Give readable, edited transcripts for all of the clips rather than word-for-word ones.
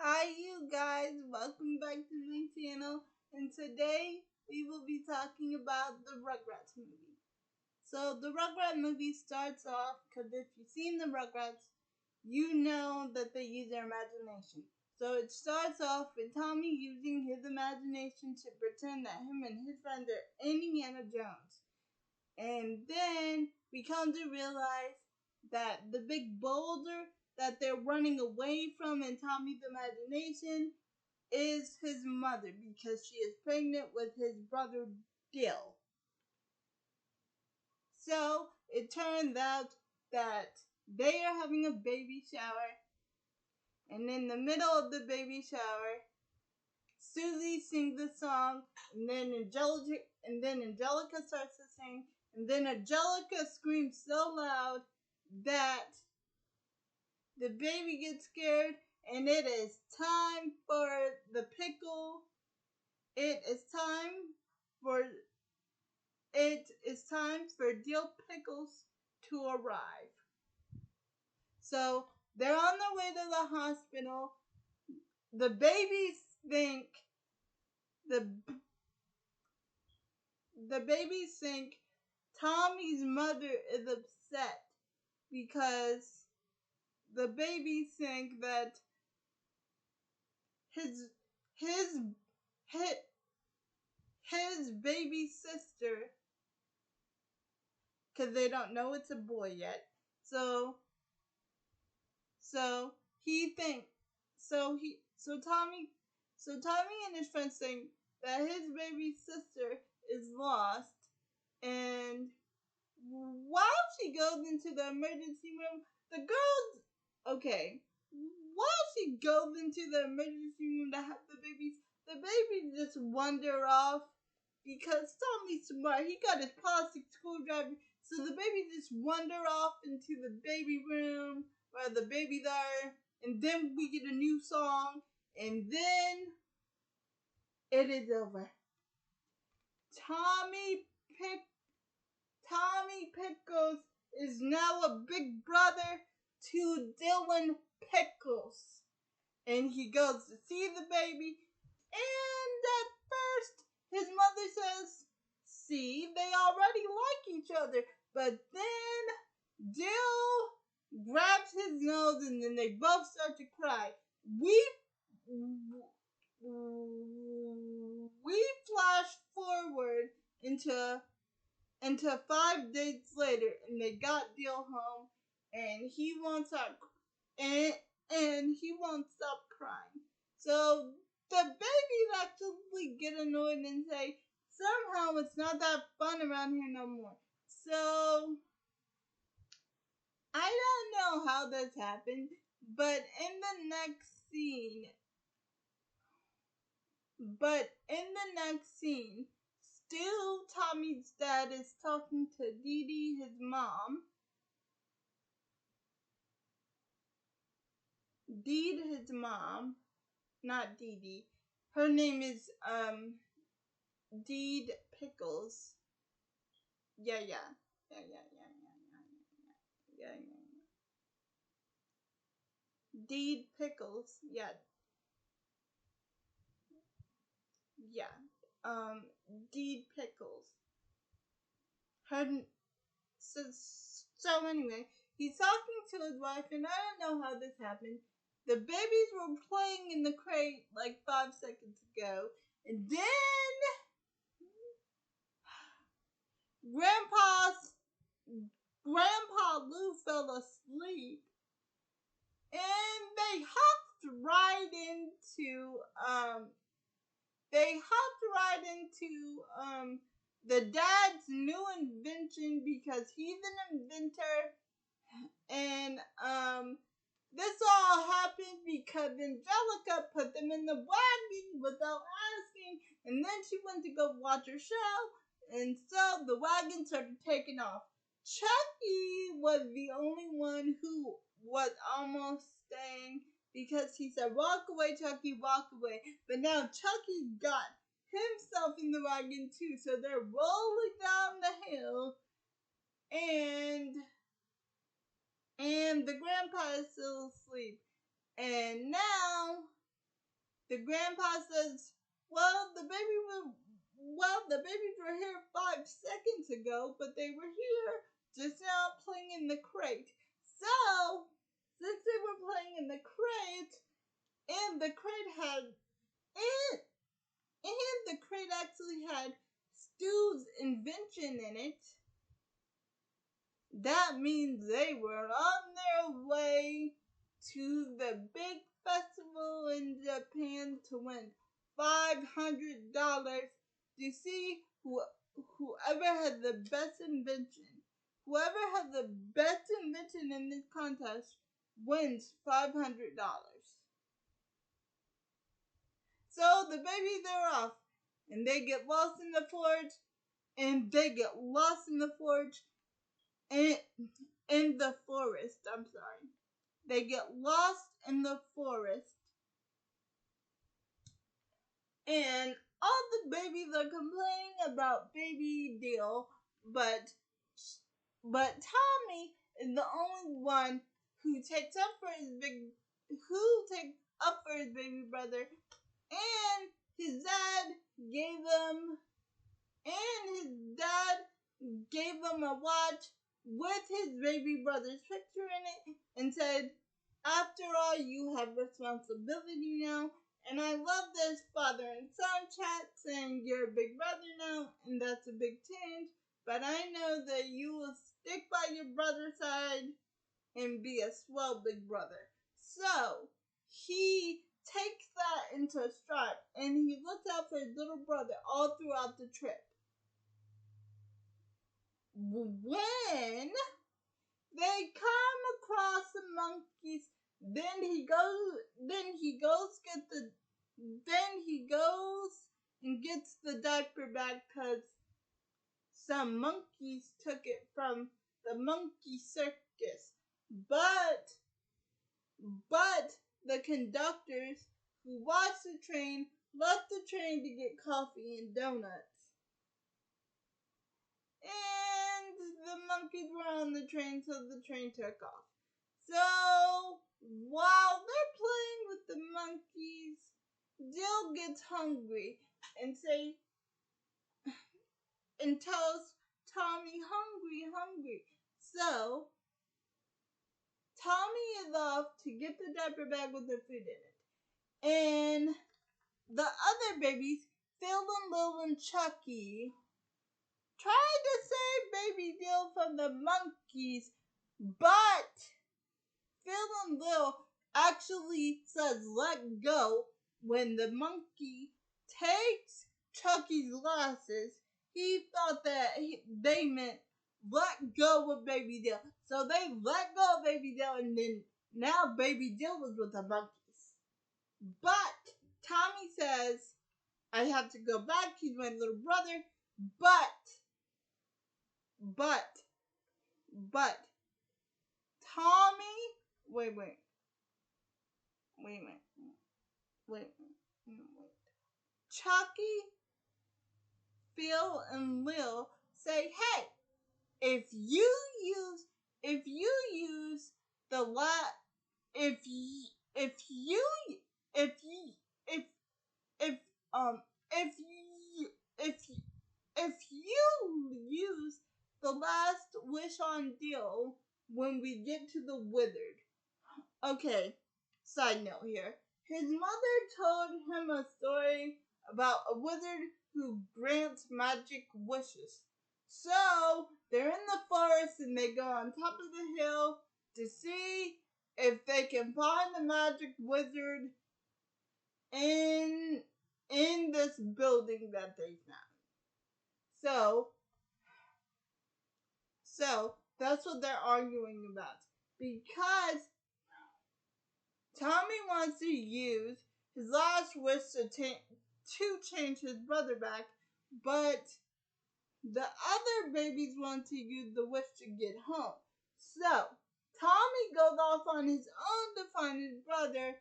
Hi you guys, welcome back to my channel, and today we will be talking about the Rugrats movie. So the Rugrats movie starts off, because if you've seen the Rugrats, you know that they use their imagination. So it starts off with Tommy using his imagination to pretend that him and his friends are Indiana Jones. And then we come to realize that the big boulder that they're running away from in Tommy's imagination is his mother, because she is pregnant with his brother Dill. So it turns out that they are having a baby shower, and in the middle of the baby shower, Susie sings the song, and then Angelica starts to sing, and then Angelica screams so loud that the baby gets scared, and it is time for the pickle. It is time for Dill Pickles to arrive. So they're on their way to the hospital. The babies think Tommy's mother is upset because the babies think that his baby sister, because they don't know it's a boy yet. So Tommy and his friends think that his baby sister is lost, and while she goes into the emergency room, while she goes into the emergency room to have the babies just wander off, because Tommy's smart. He got his plastic screwdriver, so the babies just wander off into the baby room where the babies are, and then we get a new song, and then it is over. Tommy Pickles is now a big brother to Dylan Pickles, and he goes to see the baby, and at first his mother says, "See, they already like each other," but then Dill grabs his nose, and then they both start to cry. We flash forward into 5 days later, and they got Dill home, and he won't stop crying. So the babies actually get annoyed and say, somehow it's not that fun around here no more. So I don't know how this happened, but in the next scene, still Tommy's dad is talking to Dee Dee, his mom. His mom, not Dee Dee. Her name is Deed Pickles. Yeah. Deed Pickles. Yeah. Deed Pickles. So anyway, he's talking to his wife, and I don't know how this happened. The babies were playing in the crate like 5 seconds ago, and then Grandpa Lou fell asleep, and they hopped right into the dad's new invention, because he's an inventor, and this all happened because Angelica put them in the wagon without asking, and then she went to go watch her show, and so the wagon started taking off. Chucky was the only one who was almost staying, because he said, "Walk away, Chucky, walk away." But now Chucky got himself in the wagon too, so they're rolling down the hill, and the grandpa is still asleep. And now the grandpa says, the babies were here 5 seconds ago, but they were here just now playing in the crate. So, since they were playing in the crate, and the crate actually had Stu's invention in it, that means they were on their way to the big festival in Japan to win $500 to see whoever had the best invention. Whoever had the best invention in this contest wins $500. So the babies are off, and they get lost in the forge, and they get lost in the forge, in the forest. I'm sorry. They get lost in the forest, and all the babies are complaining about Baby Deal, but Tommy is the only one who takes up for his baby brother, and his dad gave him a watch with his baby brother's picture in it and said, "After all, you have responsibility now, and I love this father and son chat saying you're a big brother now, and that's a big change, but I know that you will stick by your brother's side and be a swell big brother." So, he takes that into stride, and he looks out for his little brother all throughout the trip. When they come across the monkeys, then he goes and gets the diaper bag because some monkeys took it from the monkey circus. But the conductors who watched the train left the train to get coffee and donuts. And the monkeys were on the train, so the train took off. So, while they're playing with the monkeys, Jill gets hungry and tells Tommy, hungry. So, Tommy is off to get the diaper bag with the food in it. And the other babies, Phil and Lil and Chucky, try to save Baby Dill from the monkeys, but Phil and Lil actually says let go when the monkey takes Chucky's glasses. He thought that they meant let go of Baby Dill. So they let go of Baby Dill, and then now Baby Dill was with the monkeys. But Tommy says, I have to go back. He's my little brother. But Tommy, wait. Chucky, Phil, and Lil say, hey, if you use the if you use the last wish on Dill when we get to the wizard. Okay, side note here. His mother told him a story about a wizard who grants magic wishes. So, they're in the forest and they go on top of the hill to see if they can find the magic wizard in this building that they found. So that's what they're arguing about. Because Tommy wants to use his last wish to change his brother back, but the other babies want to use the wish to get home. So Tommy goes off on his own to find his brother,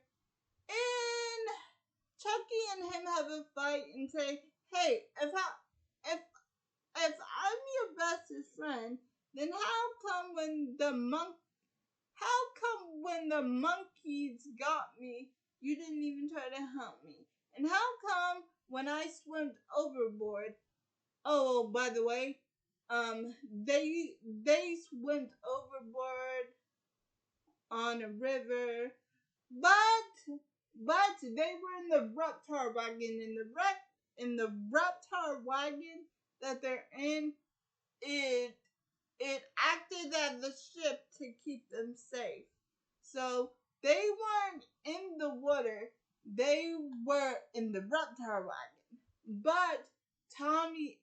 and Chucky and him have a fight and say, hey, if I'm your bestest friend, then how come when the monkeys got me, You didn't even try to help me. And how come when I swam overboard? Oh, by the way, they swam overboard on a river, but they were in the Reptar wagon. In the Reptar wagon that they're in, it acted as the ship to keep them safe. So they weren't in the water; they were in the Reptar wagon. But Tommy,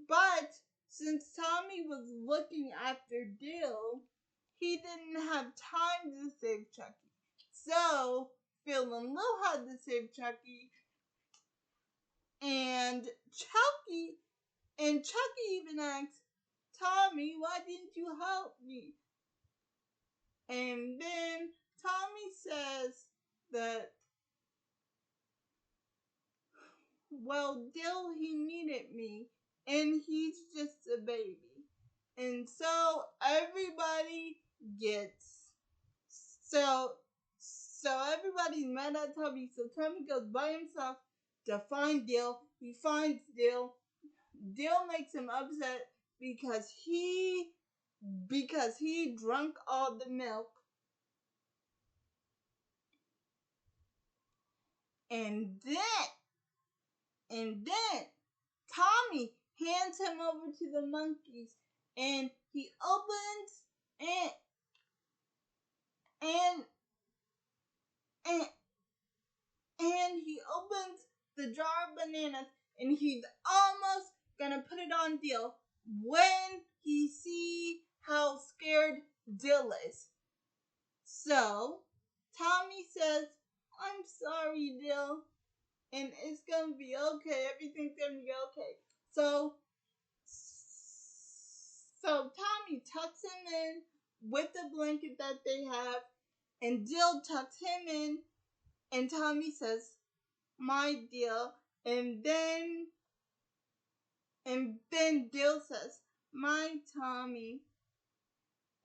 but since Tommy was looking after Dill, he didn't have time to save Chucky. So Phil and Lil had to save Chucky, and Chucky even asked Tommy, "Why didn't you help me?" And then Tommy says that, well, Dill, he needed me, and he's just a baby. And so everybody gets, so everybody's mad at Tommy. So Tommy goes by himself to find Dill. He finds Dill. Dill makes him upset because he drank all the milk. And then Tommy hands him over to the monkeys, and he opens and and and he opens the jar of bananas, and he's almost gonna put it on Dill when he sees how scared Dill is. So Tommy says, "I'm sorry, Dill, and it's gonna be okay. Everything's gonna be okay." So Tommy tucks him in with the blanket that they have, and Dill tucks him in, and Tommy says, "My Dill," and then Dill says, "My Tommy,"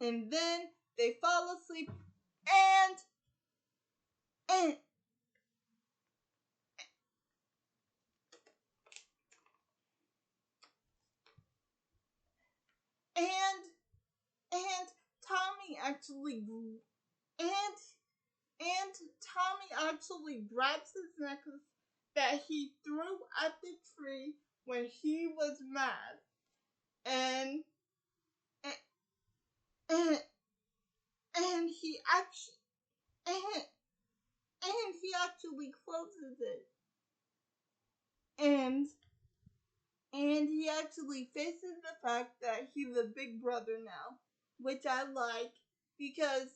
and then they fall asleep, and and and and Tommy actually and Tommy actually grabs his necklace that he threw at the tree when he was mad, and and, and he actually he actually closes it, and he actually faces the fact that he's a big brother now, which I like because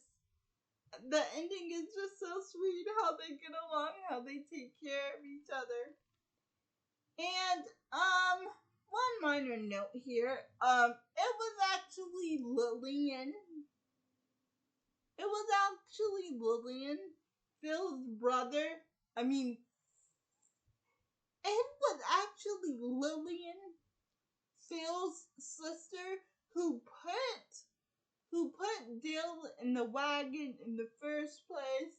the ending is just so sweet, how they get along, how they take care of each other. And one minor note here, it was actually Lillian. It was actually Lillian, Phil's brother. I mean, it was actually Lillian, Phil's sister, who put Dill in the wagon in the first place.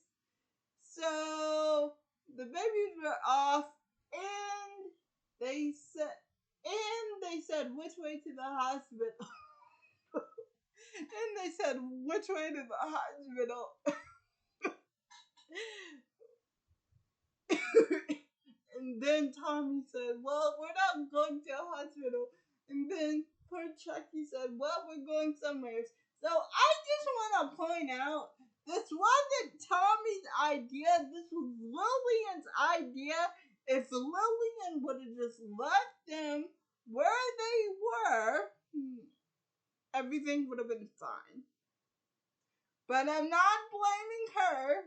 So the babies were off, and they said which way to the hospital. And they said which way to the hospital. And then Tommy said, "Well, we're not going to a hospital." And then poor Chucky said, "Well, we're going somewhere." So I just want to point out, this wasn't Tommy's idea. This was Lillian's idea. If Lillian would have just left them where they were, everything would have been fine. But I'm not blaming her.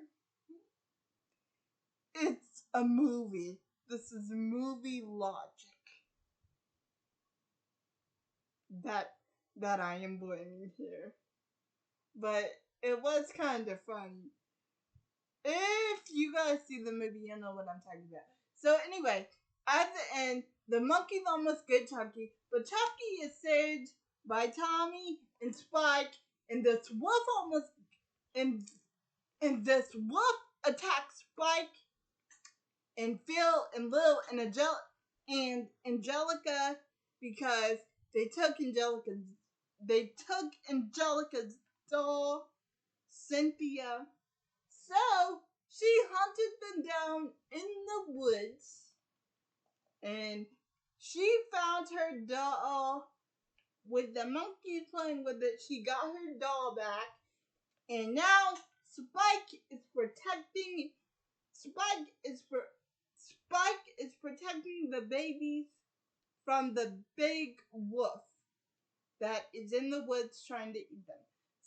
It's a movie. This is movie logic that I am blaming here. But it was kind of funny. If you guys see the movie, you know what I'm talking about. So anyway, at the end, the monkeys almost get Chucky, but Chucky is saved by Tommy and Spike, and this wolf almost and and this wolf attacks Spike and Phil and Lil and Angelica because they took Angelica's doll, Cynthia. So she hunted them down in the woods, and she found her doll with the monkeys playing with it. She got her doll back, and now Spike is protecting. Spike is protecting the babies from the big wolf that is in the woods trying to eat them.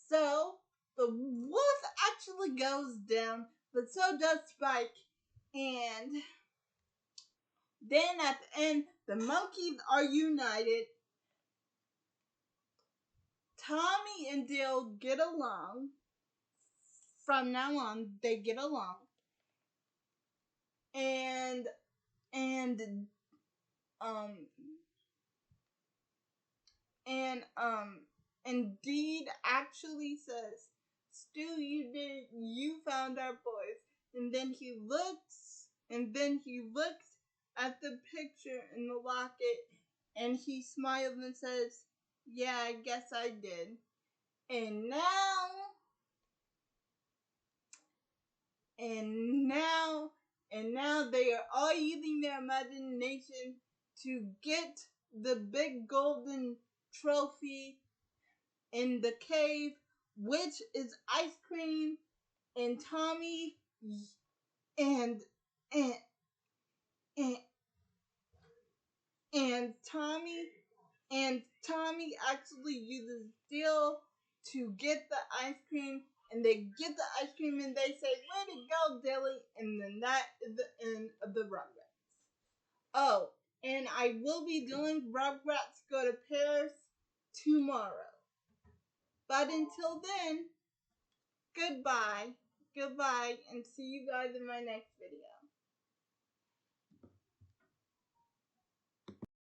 So the wolf actually goes down, but so does Spike. And then at the end, the monkeys are united. Tommy and Dale get along. From now on, they get along. And and um and Deed actually says, Stu, you found our boys. And then he looks at the picture in the locket, and he smiles and says, yeah, I guess I did. And now they are all using their imagination to get the big golden trophy in the cave, which is ice cream. And Tommy and and and, and Tommy actually uses Steel to get the ice cream, and they get the ice cream and they say, way to go, Dilly. And then that is the end of the Rugrats. Oh, and I will be doing Rugrats Go to Paris tomorrow. But until then, goodbye, and see you guys in my next video.